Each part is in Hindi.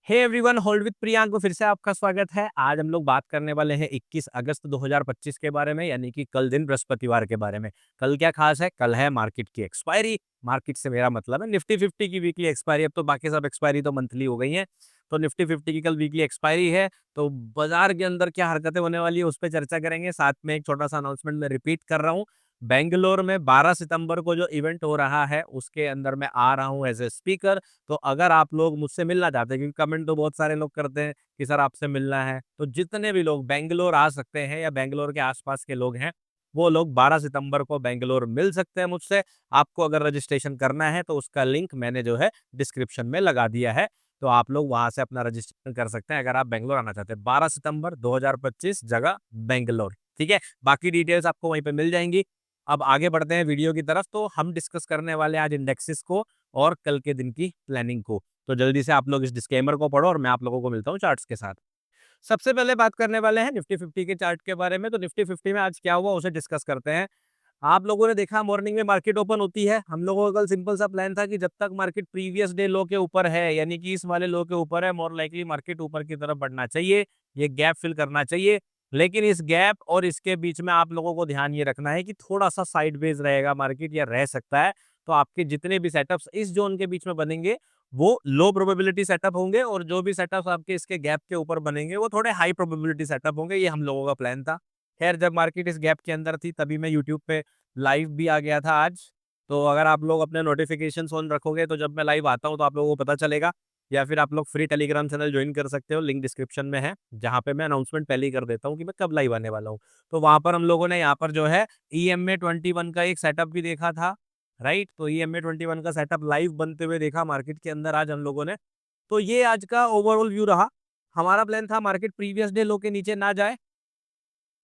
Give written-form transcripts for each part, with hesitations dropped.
Hey everyone, hold with Priyank को फिर से आपका स्वागत है। आज हम लोग बात करने वाले हैं 21 अगस्त 2025 के बारे में, यानी कि कल दिन बृहस्पतिवार के बारे में। कल क्या खास है? कल है मार्केट की एक्सपायरी। मार्केट से मेरा मतलब है निफ्टी 50 की वीकली एक्सपायरी। अब तो बाकी सब एक्सपायरी तो मंथली हो गई हैं, तो निफ्टी 50 की कल वीकली एक्सपायरी है। तो बाजार के अंदर क्या हरकतें होने वाली है उस पर चर्चा करेंगे। साथ में एक छोटा सा अनाउंसमेंट मैं रिपीट कर रहा हूँ। बेंगलोर में 12 सितंबर को जो इवेंट हो रहा है उसके अंदर मैं आ रहा हूँ एज ए स्पीकर। तो अगर आप लोग मुझसे मिलना चाहते हैं, क्योंकि कमेंट तो बहुत सारे लोग करते हैं कि सर आपसे मिलना है, तो जितने भी लोग बेंगलोर आ सकते हैं या बेंगलोर के आसपास के लोग हैं वो लोग 12 सितंबर को बेंगलोर मिल सकते हैं मुझसे। आपको अगर रजिस्ट्रेशन करना है तो उसका लिंक मैंने जो है डिस्क्रिप्शन में लगा दिया है, तो आप लोग वहां से अपना रजिस्ट्रेशन कर सकते हैं अगर आप बेंगलोर आना चाहते हैं। 12 सितंबर 2025, जगह बेंगलोर। ठीक है, बाकी डिटेल्स आपको वहीं पे मिल जाएंगी। अब आगे बढ़ते हैं वीडियो की तरफ। तो हम डिस्कस करने वाले हैं आज इंडेक्सेस को और कल के दिन की प्लानिंग को। तो जल्दी से आप लोग इस डिस्क्लेमर को पढ़ो और मैं आप लोगों को मिलता हूँ चार्ट्स के साथ। सबसे पहले बात करने वाले हैं निफ्टी 50 के चार्ट के बारे में। तो निफ्टी 50 में आज क्या हुआ उसे डिस्कस करते हैं। आप लोगों ने देखा मॉर्निंग में मार्केट ओपन होती है। हम लोगों का कल सिंपल सा प्लान था कि जब तक मार्केट प्रीवियस डे लो के ऊपर है, यानी कि इस वाले लो के ऊपर है, मोर लाइकली मार्केट ऊपर की तरफ बढ़ना चाहिए, ये गैप फिल करना चाहिए। लेकिन इस गैप और इसके बीच में आप लोगों को ध्यान ये रखना है कि थोड़ा सा साइडवेज रहेगा मार्केट या रह सकता है। तो आपके जितने भी सेटअप्स इस जोन के बीच में बनेंगे वो लो प्रोबेबिलिटी सेटअप होंगे, और जो भी सेटअप्स आपके इसके गैप के ऊपर बनेंगे वो थोड़े हाई प्रोबेबिलिटी सेटअप होंगे। ये हम लोगों का प्लान था। खैर, जब मार्केट इस गैप के अंदर थी तभी मैं यूट्यूब पे लाइव भी आ गया था आज। तो अगर आप लोग अपने नोटिफिकेशन ऑन रखोगे तो जब मैं लाइव आता हूँ तो आप लोगों को पता चलेगा, या फिर आप लोग फ्री टेलीग्राम चैनल ज्वाइन कर सकते हो, लिंक डिस्क्रिप्शन में है, जहाँ पे मैं अनाउंसमेंट पहले ही कर देता हूँ कि मैं कब लाइव आने वाला हूँ। तो वहां पर हम लोगों ने यहाँ पर जो है EMA21 का एक सेटअप भी देखा था, राइट। तो EMA21 का सेटअप लाइव बनते हुए देखा मार्केट के अंदर आज हम लोगों ने। तो ये आज का ओवरऑल व्यू रहा। हमारा प्लान था मार्केट प्रीवियस डे लो के नीचे ना जाए,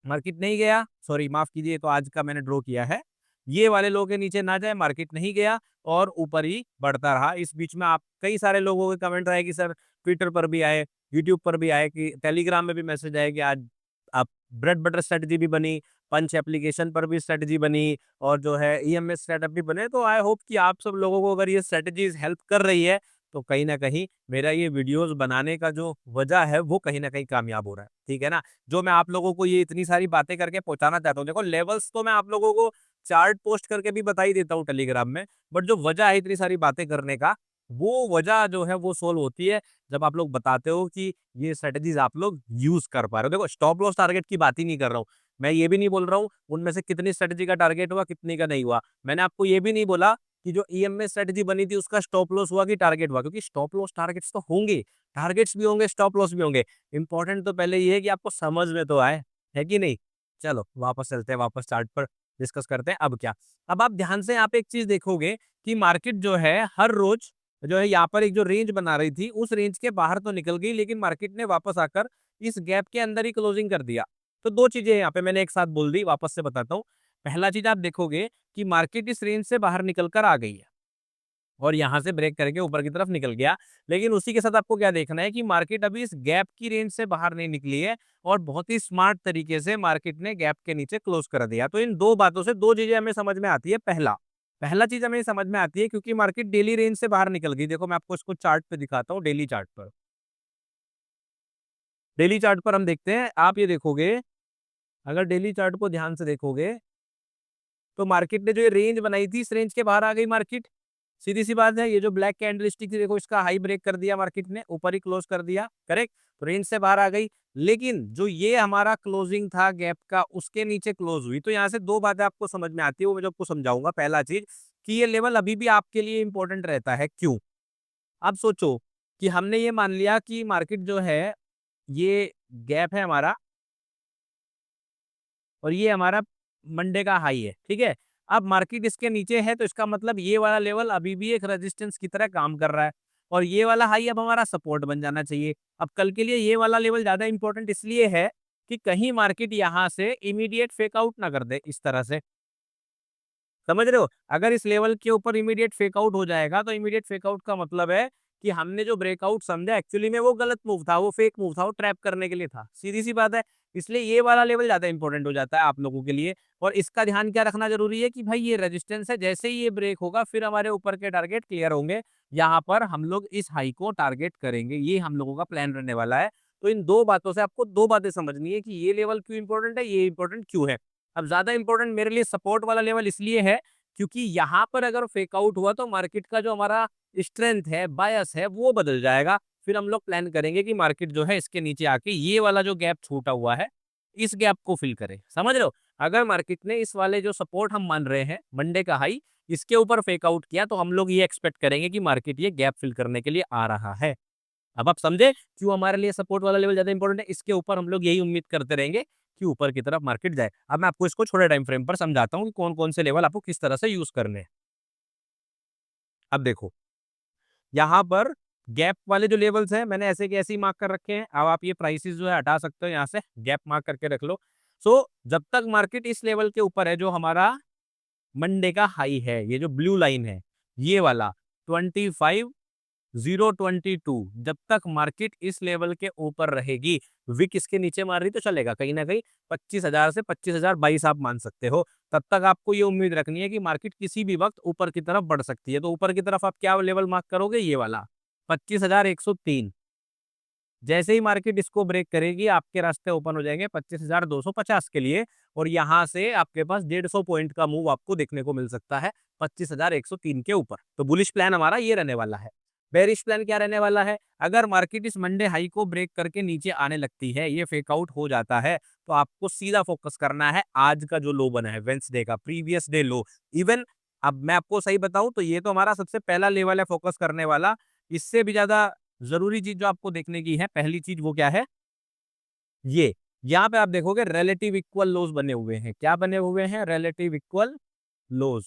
मार्केट नहीं गया, सॉरी माफ कीजिए, तो आज का मैंने ड्रॉ किया है। ये वाले लो के नीचे ना जाए, मार्केट नहीं गया और ऊपर ही बढ़ता रहा। इस बीच में आप कई सारे लोगों के कमेंट रहे कि सर ट्विटर पर भी आए, यूट्यूब पर भी आए, कि टेलीग्राम में भी मैसेज आए कि आज आप ब्रेड बटर स्ट्रेटजी भी बनी, पंच एप्लीकेशन पर भी स्ट्रेटजी बनी, और जो है EMS सेटअप भी बने। तो आई होप कि आप सब लोगों को अगर ये स्ट्रेटजीज हेल्प कर रही है तो कहीं ना कहीं मेरा ये वीडियोस बनाने का जो वजह है वो कहीं ना कहीं कामयाब हो रहा है। ठीक है ना, जो मैं आप लोगों को ये इतनी सारी बातें करके पहुंचाना चाहता हूँ। देखो, लेवल्स तो मैं आप लोगों को चार्ट पोस्ट करके भी बता ही देता हूँ टेलीग्राम में, बट जो वजह है इतनी सारी बातें करने का, वो वजह जो है वो सोल्व होती है जब आप लोग बताते हो कि ये स्ट्रेटजीज आप लोग यूज कर पा रहे हो। देखो, स्टॉप लॉस टारगेट की बात ही नहीं कर रहा हूँ मैं, ये भी नहीं बोल रहा हूँ उनमें से कितनी स्ट्रेटजी का टारगेट हुआ कितनी का नहीं हुआ। मैंने आपको ये भी नहीं बोला कि जो EMS स्ट्रेटजी बनी थी उसका स्टॉप लॉस हुआ कि टारगेट हुआ, क्योंकि स्टॉप लॉस टारगेट्स तो होंगे, टारगेट्स भी होंगे, स्टॉप लॉस भी होंगे। इंपॉर्टेंट तो पहले ये है कि आपको समझ में तो आए, है कि नहीं। चलो वापस चलते हैं, वापस चार्ट पर डिस्कस करते हैं। अब क्या, अब आप ध्यान से यहाँ पे एक चीज देखोगे कि मार्केट जो है हर रोज जो है यहाँ पर एक जो रेंज बना रही थी उस रेंज के बाहर तो निकल गई, लेकिन मार्केट ने वापस आकर इस गैप के अंदर ही क्लोजिंग कर दिया। तो दो चीजें यहाँ पे मैंने एक साथ बोल दी, वापस से बताता हूँ। पहला चीज आप देखोगे कि मार्केट इस रेंज से बाहर निकल कर आ गई है और यहाँ से ब्रेक करके ऊपर की तरफ निकल गया। लेकिन उसी के साथ आपको क्या देखना है कि मार्केट अभी इस गैप की रेंज से बाहर नहीं निकली है, और बहुत ही स्मार्ट तरीके से मार्केट ने गैप के नीचे क्लोज कर दिया। तो इन दो बातों से दो चीजें हमें समझ में आती है। पहला पहला चीज हमें समझ में आती है क्योंकि मार्केट डेली रेंज से बाहर निकल गई। देखो, मैं आपको इसको चार्ट पे दिखाता हूँ, डेली चार्ट पर। डेली चार्ट पर हम देखते हैं, आप ये देखोगे, अगर डेली चार्ट को ध्यान से देखोगे तो मार्केट ने जो ये रेंज बनाई थी इस रेंज के बाहर आ गई मार्केट। सीधी सी बात है, ये जो ब्लैक कैंडलस्टिक थी देखो, इसका हाई ब्रेक कर दिया मार्केट ने, ऊपर ही क्लोज कर दिया, करेक्ट। तो रेंज से बाहर आ गई, लेकिन जो ये हमारा क्लोजिंग था गैप का उसके नीचे क्लोज हुई। तो यहाँ से दो बातें आपको समझ में आती है, वो मैं आपको समझाऊंगा। पहला चीज कि ये लेवल अभी भी आपके लिए इंपॉर्टेंट रहता है। क्यों? अब सोचो कि हमने ये मान लिया कि मार्केट जो है ये गैप है हमारा, और ये हमारा मंडे का हाई है, ठीक है। अब मार्केट इसके नीचे है तो इसका मतलब ये वाला लेवल अभी भी एक रेजिस्टेंस की तरह काम कर रहा है, और ये वाला हाई अब हमारा सपोर्ट बन जाना चाहिए। अब कल के लिए ये वाला लेवल ज्यादा इंपॉर्टेंट इसलिए है कि कहीं मार्केट यहाँ से इमीडिएट फेक आउट ना कर दे इस तरह से, समझ रहे हो। अगर इस लेवल के ऊपर इमीडिएट फेक आउट हो जाएगा तो इमीडिएट फेक आउट का मतलब है कि हमने जो ब्रेकआउट समझा एक्चुअली में वो गलत मूव था, वो फेक मूव था, वो ट्रैप करने के लिए था। सीधी-सी बात है। इसलिए ये वाला लेवल ज़्यादा इंपॉर्टेंट हो जाता है आप लोगों के लिए और इसका ध्यान क्या रखना ज़रूरी है कि भाई ये रेजिस्टेंस है, जैसे ही ये ब्रेक होगा फिर हमारे ऊपर के टारगेट क्लियर होंगे। यहाँ पर हम लोग इस हाई को टारगेट करेंगे, ये हम लोगों का प्लान रहने वाला है। तो इन 2 बातों से आपको 2 बातें समझनी है कि ये लेवल क्यों इंपॉर्टेंट है, ये इंपॉर्टेंट क्यों है। अब ज़्यादा इंपॉर्टेंट मेरे लिए सपोर्ट वाला लेवल इसलिए है क्योंकि यहाँ पर अगर फेक आउट हुआ तो मार्केट का जो हमारा स्ट्रेंथ है, बायस है, वो बदल जाएगा। फिर हम लोग प्लान करेंगे कि मार्केट जो है इसके नीचे आके ये वाला जो गैप छूटा हुआ है, इस गैप को फिल करे। समझ रहे हो? अगर मार्केट ने इस वाले जो सपोर्ट हम मान रहे हैं, मंडे का हाई, इसके ऊपर फेक आउट किया तो हम लोग ये एक्सपेक्ट करेंगे कि मार्केट ये गैप फिल करने के लिए आ रहा है। अब आप समझे क्यों हमारे लिए सपोर्ट वाला लेवल ज़्यादा इंपॉर्टेंट है? इसके ऊपर हम लोग यही उम्मीद करते रहेंगे कि ऊपर की तरफ मार्केट जाए। अब मैं आपको इसको छोटे टाइम फ्रेम पर समझाता हूँ कि कौन-कौन से लेवल आपको किस तरह से यूज़ करने हैं। अब देखो, यहाँ पर गैप वाले जो लेवल्स हैं मैंने ऐसे के ऐसे ही मार्क कर रखे हैं। अब आप ये प्राइसेस जो है हटा सकते हो यहाँ से, गैप मार्क करके रख लो। सो जब तक मार्केट इस लेवल के ऊपर है जो हमारा मंडे का हाई है, ये जो ब्लू लाइन है, ये वाला 25,022 जब तक मार्केट इस लेवल के ऊपर रहेगी, विक इसके नीचे मार रही तो चलेगा कहीं न कहीं 25,000 से 25,022 आप मान सकते हो। तब तक आपको ये उम्मीद रखनी है कि मार्केट किसी भी वक़्त ऊपर की तरफ बढ़ सकती है। तो ऊपर की तरफ आप क्या लेवल मार्क करोगे? ये वाला 25,103 जैसे ही मार्केट इसको ब्रेक करेगी, आपके रास्ते ओपन हो जाएँगे 25,250 के लिए और यहाँ से आपके पास 150 पॉइंट का मूव आपको देखने को मिल सकता है 25,103 के ऊपर। तो बुलिश प्लान हमारा ये रहने वाला है। बेयरिश प्लान क्या रहने वाला है? अगर मार्केट इस मंडे हाई को ब्रेक करके नीचे आने लगती है, ये फेक आउट हो जाता है, तो आपको सीधा फोकस करना है आज का जो लो बना है वेडनेसडे का प्रीवियस डे लो। इवन अब मैं आपको सही बताऊँ तो ये तो हमारा सबसे पहला लेवल है फोकस करने वाला। इससे भी ज़्यादा ज़रूरी चीज़ जो आपको देखने की है, पहली चीज़ वो क्या है? ये। यहाँ पे आप देखोगे रिलेटिव इक्वल लोज़ बने हुए हैं। क्या बने हुए हैं? Relative equal lows.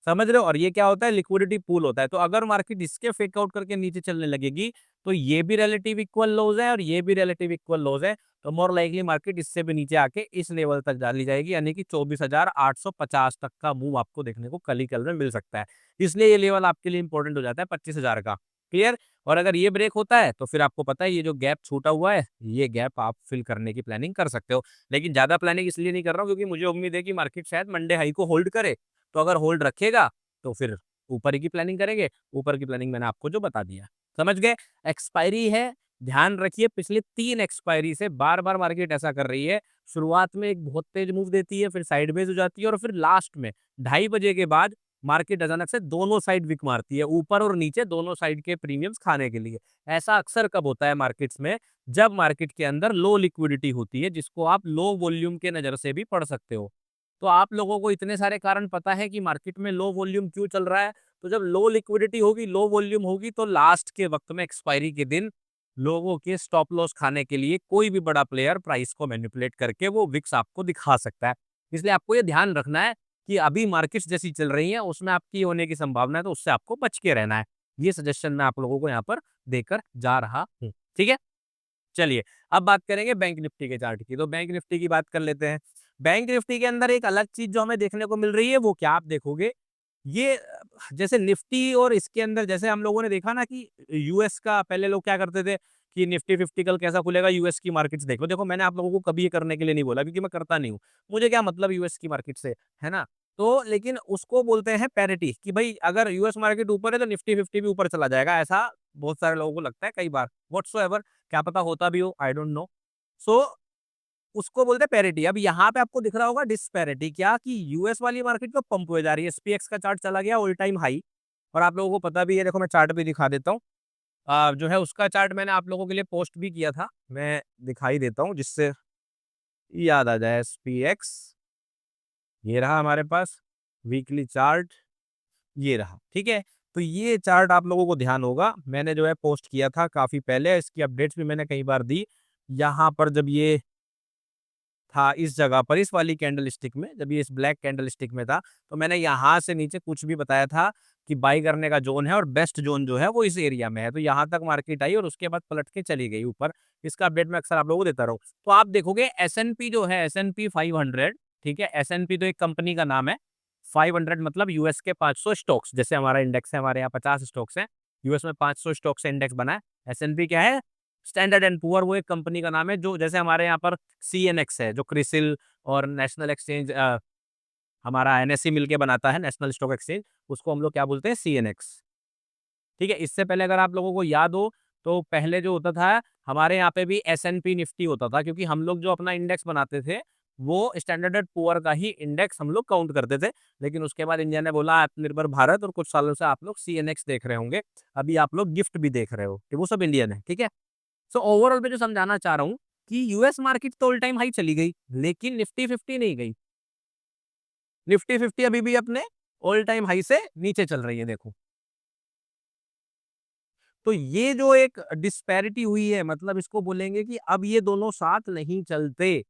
समझ रहे हो? और ये क्या होता है? लिक्विडिटी पूल होता है। तो अगर मार्केट इसके फेक आउट करके नीचे चलने लगेगी, तो ये भी रिलेटिव इक्वल लोज़ है और ये भी रिलेटिव इक्वल लोज़ है। तो मोर लाइकली मार्केट इससे भी नीचे आके इस लेवल तक डाली जाएगी, यानी कि 24,850 तक का मूव आपको देखने को कल ही कल में मिल सकता है। इसलिए ये लेवल आपके लिए इंपॉर्टेंट हो जाता है 25,000 का। क्लियर? और अगर ये ब्रेक होता है, तो फिर आपको पता है ये जो गैप छूटा हुआ है, ये गैप आप फिल करने की प्लानिंग कर सकते हो। लेकिन ज़्यादा प्लानिंग इसलिए नहीं कर रहा हूँ क्योंकि मुझे उम्मीद है कि मार्केट शायद मंडे हाई को होल्ड करे। तो अगर होल्ड रखेगा, तो फिर ऊपर ही की प्लानिंग करेंगे। ऊपर की प्लानिंग मैंने आपको जो बता दिया। समझ गए? एक्सपायरी है, ध्यान रखिए पिछले 3 एक्सपायरी से बार-बार मार्केट ऐसा कर रही है। शुरुआत में एक बहुत तेज़ मूव देती है, फिर साइडवेज़ हो जाती है और फिर लास्ट में 2:30 बजे के बाद मार्केट अचानक से दोनों साइड विक मारती है, ऊपर और नीचे दोनों साइड के प्रीमियम्स खाने के लिए। ऐसा अक्सर कब होता है मार्केट्स में? जब मार्केट के अंदर लो लिक्विडिटी होती है, जिसको आप लो वॉल्यूम के नज़र से भी पढ़ सकते हो। तो आप लोगों को इतने सारे कारण पता है कि मार्केट में लो वॉल्यूम क्यों चल रहा है? तो जब लो लिक्विडिटी होगी, लो वॉल्यूम होगी तो लास्ट के वक़्त में एक्सपायरी के दिन लोगों के स्टॉप लॉस खाने के लिए कोई भी बड़ा प्लेयर प्राइस को मैनिपुलेट करके वो विक्स आपको दिखा सकता है। इसलिए आपको ये ध्यान रखना है कि अभी मार्केट्स जैसी चल रही हैं, उसमें आपकी होने की संभावना है, तो उससे आपको बच के रहना है। ये सजेशन मैं आप लोगों को यहाँ पर देकर जा रहा हूँ। ठीक है? चलिए, अब बात करेंगे बैंक निफ्टी के चार्ट की। तो बैंक निफ्टी की बात कर लेते हैं। बैंक निफ्टी के अंदर एक अलग चीज़ जो हमें देखने को मिल रही है, वो क्या आप देखोगे, ये जैसे निफ्टी और इसके अंदर जैसे हम लोगों ने देखा ना कि यूएस का पहले लोग क्या करते थे कि निफ्टी 50 कल कैसा खुलेगा, यूएस की मार्केट्स देख लो। देखो मैंने आप लोगों को कभी ये करने के लिए नहीं बोला क्योंकि मैं करता नहीं हूँ। मुझे क्या मतलब यूएस की मार्केट से, है ना? तो लेकिन उसको बोलते हैं पैरिटी कि भई अगर यूएस मार्केट ऊपर है तो निफ्टी 50 भी ऊपर चला जाएगा। ऐसा बहुत सारे लोगों को लगता है कई बार, व्हाट्सोएवर क्या पता होता भी हो, आई डोंट नो। सो उसको बोलते हैं पैरिटी। अब यहाँ पे आपको दिख रहा होगा डिस्पैरिटी, क्या कि यूएस वाली मार्केट तो पंप हुए जा रही है। एसपीएक्स का चार्ट चला गया ऑल टाइम हाई और आप लोगों को पता भी है, देखो मैं चार्ट भी दिखा देता हूँ। जो है उसका चार्ट मैंने आप लोगों के लिए पोस्ट भी किया था। मैं दिखाई देता हूँ जिससे याद आ जाए एसपीएक्स। ये रहा हमारे पास वीकली चार्ट, ये रहा, ठीक है? तो ये चार्ट आप लोगों को ध्यान होगा, मैंने जो है पोस्ट किया था काफ़ी पहले, इसकी अपडेट्स भी मैंने कई बार दी। यहाँ पर जब ये था इस जगह पर, इस वाली कैंडल स्टिक में, जब ये इस ब्लैक कैंडल स्टिक में था, तो मैंने यहाँ से नीचे कुछ भी बताया था कि बाय करने का ज़ोन है और बेस्ट ज़ोन जो है वो इस एरिया में है। तो यहाँ तक मार्केट आई और उसके बाद पलट के चली गई ऊपर। इसका अपडेट मैं अक्सर आप लोगों को देता रहूँ। तो आप देखोगे एसएनपी जो है, एसएनपी 500, ठीक है? एसएनपी तो एक कंपनी का नाम है। 500 मतलब यूएस के 500 स्टॉक्स, जैसे हमारा इंडेक्स है, हमारे यहाँ 50 स्टॉक्स हैं। यूएस में 500 स्टॉक से इंडेक्स बना है। एस&पी क्या है? स्टैंडर्ड एंड पुअर, वो एक कंपनी का नाम है, जो जैसे हमारे यहाँ पर सीएनएक्स है, जो क्रिसिल और नेशनल एक्सचेंज हमारा एनएससी मिलके बनाता है, नेशनल स्टॉक एक्सचेंज, उसको हम लोग क्या बोलते हैं? सीएनएक्स। ठीक है? इससे पहले अगर आप लोगों को याद हो, तो पहले जो होता था, हमारे यहाँ पे भी एस&पी निफ्टी होता था, क्योंकि हम लोग जो अपना इंडेक्स बनाते थे, वो स्टैंडर्ड एंड पुअर का ही इंडेक्स हम लोग काउंट करते थे। लेकिन उसके बाद इंडिया ने बोला आत्मनिर्भर भारत, और कुछ सालों से आप लोग सीएनएक्स देख रहे होंगे। अभी आप लोग गिफ्ट भी देख रहे हो, कि वो सब इंडियन है, ठीक है? सो ओवरऑल मैं जो समझाना चाह रहा हूँ, कि यूएस मार्केट तो ऑल टाइम हाई चली गई, लेकिन निफ्टी 50 नहीं गई। निफ्टी 50 अभी भी अपने ऑल टाइम हाई से नीचे चल रही है, देखो। तो ये जो एक डिस्पैरिटी हुई है, मतलब इसको बोलेंगे कि अब ये दोनों साथ नहीं चलते।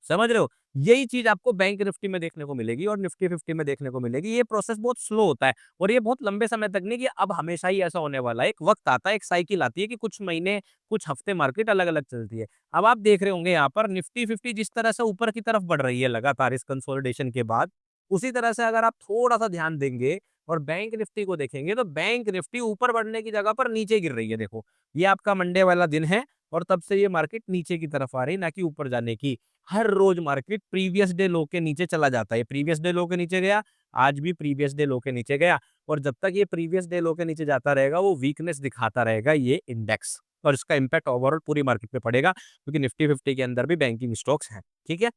समझ रहे हो? यही चीज़ आपको बैंक निफ्टी में देखने को मिलेगी और निफ्टी 50 में देखने को मिलेगी। ये प्रोसेस बहुत स्लो होता है, और ये बहुत लंबे समय तक नहीं, कि अब हमेशा ही ऐसा होने वाला है। एक वक़्त आता है, एक साइकिल आती है, कि कुछ महीने, कुछ हफ्ते मार्केट अलग-अलग चलती है। अब आप देख रहे होंगे यहाँ पर निफ्टी 50 जिस तरह से ऊपर की तरफ बढ़ रही है लगातार इस कंसोलिडेशन के बाद, उसी तरह से अगर आप थोड़ा-सा ध्यान देंगे और बैंक निफ्टी को देखेंगे, तो बैंक निफ्टी ऊपर बढ़ने की जगह पर नीचे गिर रही है, देखो। ये आपका मंडे वाला दिन है, और तब से ये मार्केट नीचे की तरफ आ रही है, ना कि ऊपर जाने की। हर रोज मार्केट प्रीवियस डे लो के नीचे चला जाता है। प्रीवियस डे लो के नीचे गया, आज भी प्रीवियस डे लो के नीचे गया, और जब तक ये प्रीवियस डे लो के नीचे जाता रहेगा, वो वीकनेस दिखाता रहेगा ये इंडेक्स, और इसका इम्पैक्ट ओवरऑल पूरी मार्केट पे पड़ेगा, क्योंकि निफ्टी 50 के अंदर भी बैंकिंग स्टॉक्स हैं, ठीक है?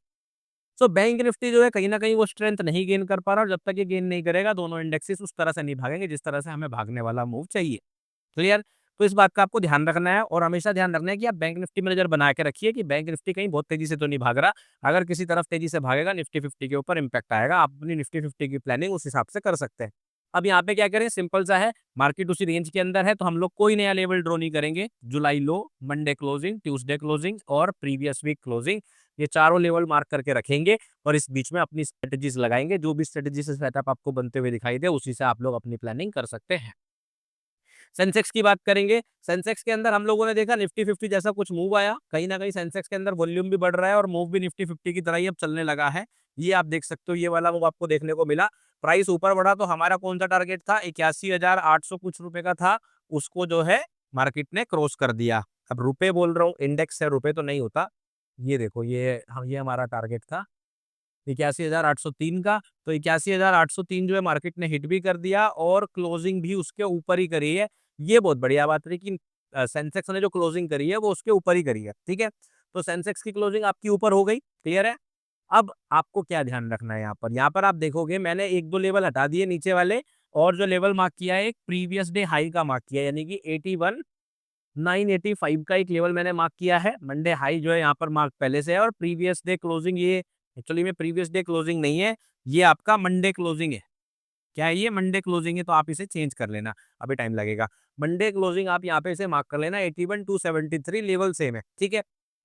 सो बैंक निफ्टी जो है, कहीं न कहीं वो स्ट्रेंथ नहीं गेन कर पा रहा, और जब तक ये गेन नहीं करेगा, दोनों इंडेक्सेस उस तरह से नहीं भागेंगे जिस तरह से हमें भागने वाला मूव चाहिए। क्लियर? तो इस बात का आपको ध्यान रखना है, और हमेशा ध्यान रखना है कि आप बैंक निफ्टी में नज़र बना के रखिए, कि बैंक निफ्टी कहीं बहुत तेज़ी से तो नहीं भाग रहा। अगर किसी तरफ तेज़ी से भागेगा, निफ्टी 50 के ऊपर इम्पैक्ट आएगा। आप अपनी निफ्टी 50 की प्लानिंग उस हिसाब से कर सकते हैं। अब यहाँ पे क्या करें, सिंपल सा है, मार्केट उसी रेंज के अंदर है, तो हम लोग कोई नया लेवल ड्रॉ नहीं करेंगे। जुलाई लो, मंडे क्लोजिंग, ट्यूसडे क्लोजिंग और प्रीवियस वीक क्लोजिंग, ये चारों लेवल मार्क करके रखेंगे, और इस बीच में अपनी स्ट्रेटजीज लगाएंगे। जो भी स्ट्रेटजी से सेटअप आपको बनते हुए दिखाई दे, उसी से आप लोग अपनी प्लानिंग कर सकते हैं। सेंसेक्स की बात करेंगे, सेंसेक्स के अंदर हम लोगों ने देखा निफ्टी 50 जैसा कुछ मूव आया, कहीं न कहीं सेंसेक्स के अंदर वॉल्यूम भी बढ़ रहा है, और मूव भी निफ्टी 50 की तरह ही अब चलने लगा है। ये आप देख सकते हो, ये वाला मूव आपको देखने को मिला। प्राइस ऊपर बढ़ा, तो हमारा कौन-सा टारगेट था? 81,800 कुछ रुपए का था, उसको जो है मार्केट ने क्रॉस कर दिया। अब रुपए बोल रहा हूँ, इंडेक्स है, रुपए तो नहीं होता। ये देखो, ये हमारा टारगेट था 81,803 का, तो 81,803 जो है मार्केट ने हिट भी कर दिया, और क्लोजिंग भी उसके ऊपर ही करी है। ये बहुत बढ़िया बात रही कि सेंसेक्स ने जो क्लोजिंग करी है, वो उसके ऊपर ही करी है, ठीक है? तो सेंसेक्स की क्लोजिंग आपकी ऊपर हो गई, क्लियर है? अब आपको क्या ध्यान रखना है यहाँ पर? यहाँ पर आप देखोगे, मैंने 1-2 लेवल हटा दिए नीचे वाले, और जो लेवल मार्क किया है, एक प्रीवियस डे हाई का मार्क किया है, यानी कि 81,985 का एक लेवल मैंने मार्क किया है। मंडे हाई जो है यहाँ पर मार्क पहले से है, और प्रीवियस डे क्लोजिंग, ये एक्चुअली में प्रीवियस डे क्लोजिंग नहीं है, ये आपका मंडे क्लोजिंग है। क्या है ये? मंडे क्लोजिंग है, तो आप इसे चेंज कर लेना, अभी टाइम लगेगा। मंडे क्लोजिंग आप यहाँ पे इसे मार्क कर लेना, 81,273 लेवल सेम है, ठीक है?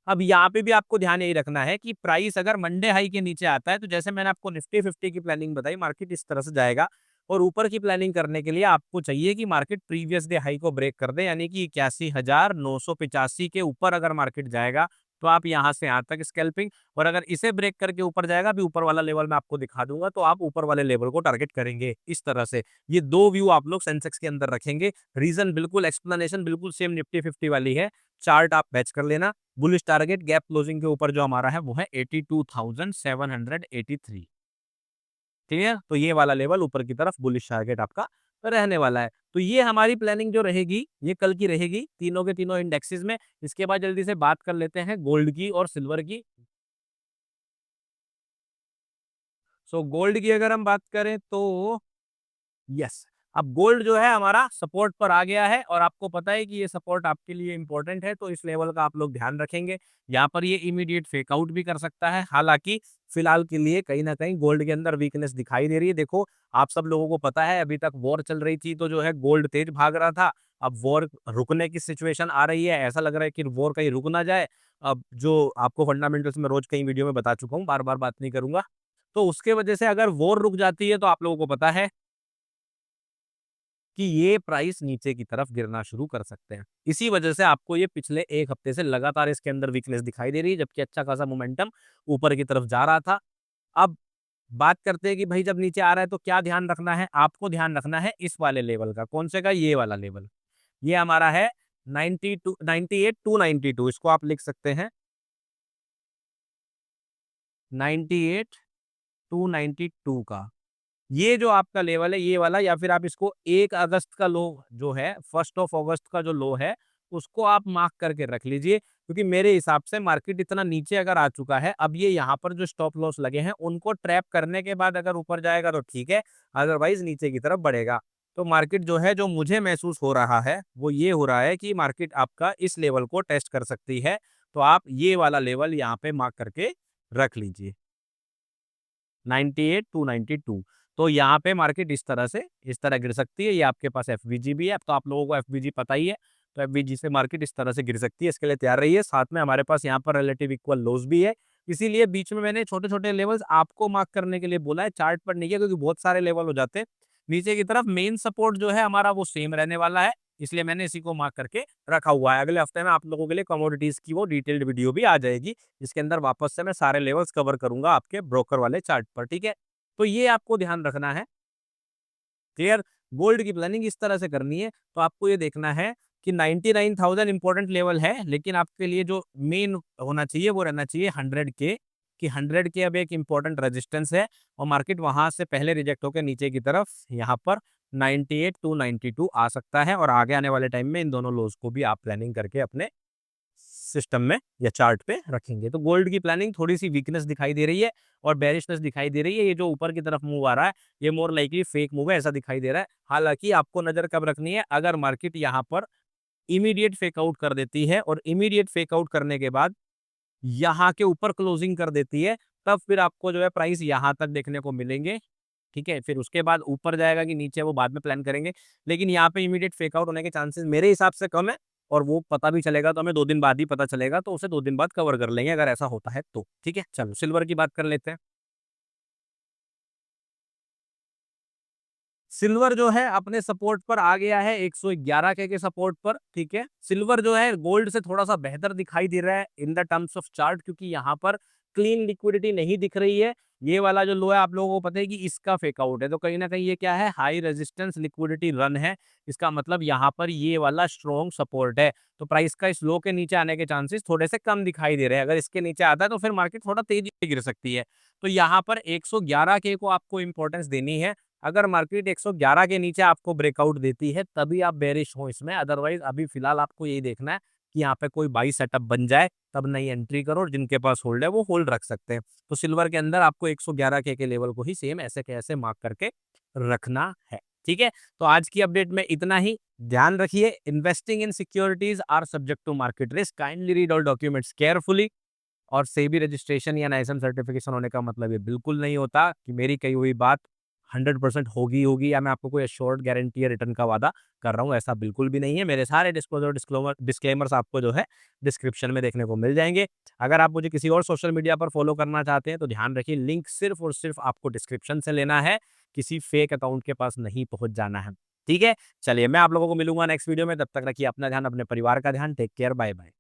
अब यहाँ पे भी आपको ध्यान यही रखना है कि प्राइस अगर मंडे हाई के नीचे आता है, तो जैसे मैंने आपको निफ्टी 50 की प्लानिंग बताई, मार्केट इस तरह से जाएगा, और ऊपर की प्लानिंग करने के लिए आपको चाहिए कि मार्केट प्रीवियस डे हाई को ब्रेक कर दे, यानी कि 81,985 के ऊपर अगर मार्केट जाएगा, तो आप यहाँ से यहाँ तक स्कैल्पिंग, और अगर इसे ब्रेक करके ऊपर जाएगा, अभी ऊपर वाला लेवल मैं आपको दिखा दूंगा, तो आप ऊपर वाले लेवल को टारगेट करेंगे इस तरह से। ये दो व्यू आप लोग सेंसेक्स के अंदर रखेंगे। रीजन बिल्कुल, एक्सप्लेनेशन बिल्कुल सेम निफ्टी 50 वाली है। चार्ट आप मैच कर लेना। बुलिश टारगेट गैप क्लोजिंग के ऊपर जो हमारा है, वो है 82,783। क्लियर? तो ये वाला लेवल ऊपर की तरफ बुलिश टारगेट आपका रहने वाला है। तो ये हमारी प्लानिंग जो रहेगी, ये कल की रहेगी तीनों के तीनों इंडेक्सेस में। इसके बाद जल्दी से बात कर लेते हैं गोल्ड की और सिल्वर की। सो गोल्ड की अगर हम बात करें, तो यस, अब गोल्ड जो है हमारा सपोर्ट पर आ गया है, और आपको पता है कि ये सपोर्ट आपके लिए इंपॉर्टेंट है, तो इस लेवल का आप लोग ध्यान रखेंगे। यहाँ पर ये इमीडिएट फेक आउट भी कर सकता है, हालांकि फिलहाल के लिए कहीं ना कहीं गोल्ड के अंदर वीकनेस दिखाई दे रही है। देखो, आप सब लोगों को पता है, अभी तक वॉर चल रही थी, तो जो है गोल्ड तेज भाग रहा था। अब वॉर रुकने की सिचुएशन आ रही है, ऐसा लग रहा है कि वॉर कहीं रुक ना जाए। अब जो आपको फंडामेंटल्स में रोज कई वीडियो में बता चुका हूँ, बार बार बात नहीं करूंगा। तो उसके वजह से अगर वॉर रुक जाती है, तो आप लोगों को पता है कि ये प्राइस नीचे की तरफ गिरना शुरू कर सकते हैं। इसी वजह से आपको ये पिछले 1 हफ्ते से लगातार इसके अंदर वीकनेस दिखाई दे रही है, जबकि अच्छा खासा मोमेंटम ऊपर की तरफ जा रहा था। अब बात करते हैं कि भाई जब नीचे आ रहा है, तो क्या ध्यान रखना है? आपको ध्यान रखना है इस वाले लेवल का। कौन से का? ये वाला लेवल। ये हमारा है 92 98 टू 92, इसको आप लिख सकते हैं 98 टू 92 का। ये जो आपका लेवल है ये वाला, या फिर आप इसको 1 अगस्त का लो जो है, 1 ऑफ अगस्त का जो लो है, उसको आप मार्क करके रख लीजिए, क्योंकि मेरे हिसाब से मार्केट इतना नीचे अगर आ चुका है, अब ये यहाँ पर जो स्टॉप लॉस लगे हैं, उनको ट्रैप करने के बाद अगर ऊपर जाएगा तो ठीक है, अदरवाइज़ नीचे की तरफ बढ़ेगा। तो मार्केट जो है, जो मुझे महसूस हो रहा है, वो ये हो रहा है कि मार्केट आपका इस लेवल को टेस्ट कर सकती है, तो आप ये वाला लेवल यहाँ पे मार्क करके रख लीजिए। 98 टू 92, तो यहाँ पे मार्केट इस तरह गिर सकती है। ये आपके पास एफवीजी भी है, अब तो आप लोगों को एफवीजी पता ही है, तो एफवीजी से मार्केट इस तरह से गिर सकती है, इसके लिए तैयार रहिए। साथ में हमारे पास यहाँ पर रिलेटिव इक्वल लोज भी है, इसीलिए बीच में मैंने छोटे-छोटे लेवल्स आपको मार्क करने के लिए बोला है, चार्ट पर नहीं किया, क्योंकि बहुत सारे लेवल हो जाते हैं। नीचे की तरफ मेन सपोर्ट जो है हमारा वो सेम रहने वाला है, इसलिए मैंने इसी को मार्क करके रखा हुआ है। अगले हफ्ते में आप लोगों के लिए कमोडिटीज़ की वो डिटेल्ड वीडियो भी आ जाएगी, जिसके अंदर वापस से मैं सारे लेवल्स कवर करूँगा आपके ब्रोकर वाले चार्ट पर, ठीक है? तो ये आपको ध्यान रखना है। क्लियर? गोल्ड की प्लानिंग इस तरह से करनी है, तो आपको ये देखना है कि 99,000 इम्पोर्टेंट लेवल है, लेकिन आपके लिए जो मेन होना चाहिए वो रहना चाहिए 100 के, कि 100 के अब एक इम्पोर्टेंट रेजिस्टेंस है, और मार्केट वहाँ से पहले रिजेक्ट होकर नीचे की तरफ यहाँ पर 98 टू 92 आ सकता है, और आगे आने वाले टाइम में इन दोनों लोज को भी आप प्लानिंग करके अपने सिस्टम में या चार्ट पे रखेंगे। तो गोल्ड की प्लानिंग थोड़ी-सी वीकनेस दिखाई दे रही है और बेयरिशनेस दिखाई दे रही है। ये जो ऊपर की तरफ मूव आ रहा है, ये मोर लाइकली फेक मूव है, ऐसा दिखाई दे रहा है। हालाँकि आपको नज़र कब रखनी है, अगर मार्केट यहाँ पर इमीडिएट फेक आउट कर देती है, और इमीडिएट फेक आउट करने के बाद यहाँ के ऊपर क्लोजिंग कर देती है, तब फिर आपको जो है प्राइस यहाँ तक देखने को मिलेंगे। ठीक है? फिर उसके बाद ऊपर जाएगा कि नीचे, वो बाद में प्लान करेंगे। लेकिन यहाँ पे इमीडिएट फेक आउट होने के चांसेस मेरे हिसाब से कम है, और वो पता भी चलेगा तो हमें 2 दिन बाद ही पता चलेगा, तो उसे 2 दिन बाद कवर कर लेंगे अगर ऐसा होता है तो। ठीक है? चलो सिल्वर की बात कर लेते हैं। सिल्वर जो है अपने सपोर्ट पर आ गया है 111 के सपोर्ट पर, ठीक है। सिल्वर जो है गोल्ड से थोड़ा सा बेहतर दिखाई दे रहा है in the terms of chart, क्योंकि यहाँ पर क्लीन लिक्विडिटी नहीं दिख रही है। ये वाला जो लो है आप लोगों को पता है कि इसका फेक आउट है, तो कहीं ना कहीं ये क्या है, हाई रेजिस्टेंस लिक्विडिटी रन है। इसका मतलब यहाँ पर ये वाला स्ट्रॉन्ग सपोर्ट है, तो प्राइस का इस लो के नीचे आने के चांसेस थोड़े से कम दिखाई दे रहे हैं। अगर इसके नीचे आता है तो फिर मार्केट थोड़ा तेजी से गिर सकती है। तो यहाँ पर 111 के को आपको इंपॉर्टेंस देनी है। अगर मार्केट 111 के नीचे आपको ब्रेकआउट देती है, तभी आप बेरिश हो इसमें, अदरवाइज अभी फिलहाल आपको यही देखना है कि यहाँ पे कोई बाई सेटअप बन जाए, तब नई एंट्री करो, और जिनके पास होल्ड है वो होल्ड रख सकते हैं। तो सिल्वर के अंदर आपको 111 के लेवल को ही सेम ऐसे के ऐसे मार्क करके रखना है। ठीक है? तो आज की अपडेट में इतना ही। ध्यान रखिए, investing in securities are subject to market risk, kindly read all documents carefully. और सेबी रजिस्ट्रेशन या नाइसम सर्टिफिकेशन होने का मतलब ये बिल्कुल नहीं होता कि मेरी कही हुई बात 100% होगी होगी, या मैं आपको कोई एश्योर्ड गारंटी या रिटर्न का वादा कर रहा हूँ, ऐसा बिल्कुल भी नहीं है। मेरे सारे डिस्क्लोजर डिस्क्लेमर्स आपको जो है डिस्क्रिप्शन में देखने को मिल जाएंगे। अगर आप मुझे किसी और सोशल मीडिया पर फॉलो करना चाहते हैं तो ध्यान रखिए, लिंक सिर्फ और सिर्फ आपको डिस्क्रिप्शन से लेना है, किसी फेक अकाउंट के पास नहीं पहुंच जाना है। ठीक है? चलिए, मैं आप लोगों को मिलूंगा नेक्स्ट वीडियो में, तब तक रखिए अपना ध्यान, अपने परिवार का ध्यान। Take care, bye bye.